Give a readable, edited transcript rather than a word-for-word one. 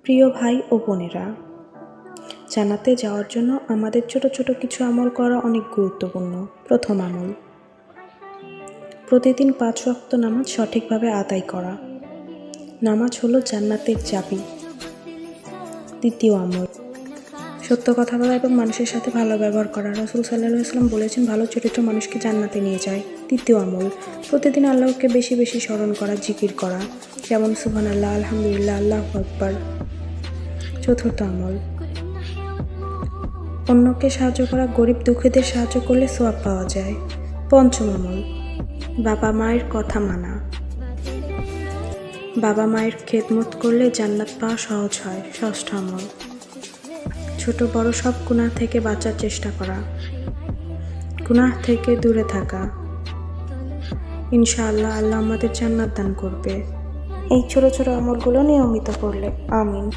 প্রিয় ভাই ও বোনেরা, জান্নাতে যাওয়ার জন্য আমাদের ছোট ছোট কিছু আমল করা অনেক গুরুত্বপূর্ণ। প্রথম আমল, প্রতিদিন 5 ওয়াক্ত নামাজ সঠিকভাবে আদায় করা। নামাজ হলো জান্নাতের চাবি। দ্বিতীয় আমল, সত্য কথা বলা এবং মানুষের সাথে ভালো ব্যবহার করা। রাসূল সাল্লাল্লাহু আলাইহি ওয়াসাল্লাম বলেছেন, ভালো চরিত্র মানুষকে জান্নাতে নিয়ে যায়। তৃতীয় আমল, প্রতিদিন আল্লাহকে বেশি বেশি স্মরণ করা, জিকির করা, যেমন সুবহানাল্লাহ, আলহামদুলিল্লাহ, আল্লাহু আকবার। চতুর্থ আমল, অন্যকে সাহায্য করা, গরিব দুঃখীদের সাহায্য করলে সওয়াব পাওয়া যায়। পঞ্চম আমল, বাবা মায়ের কথা মানা। বাবা মায়ের খেদমত করলে জান্নাত পাওয়া সহজ হয়। ষষ্ঠ আমল, ছোট বড় সব গুনাহ থেকে বাঁচার চেষ্টা করা, গুনাহ থেকে দূরে থাকা। ইনশাআল্লাহ আল্লাহ আমাদের জান্নাত দান করবে এই ছোট ছোট আমলগুলো নিয়মিত করলে। আমিন।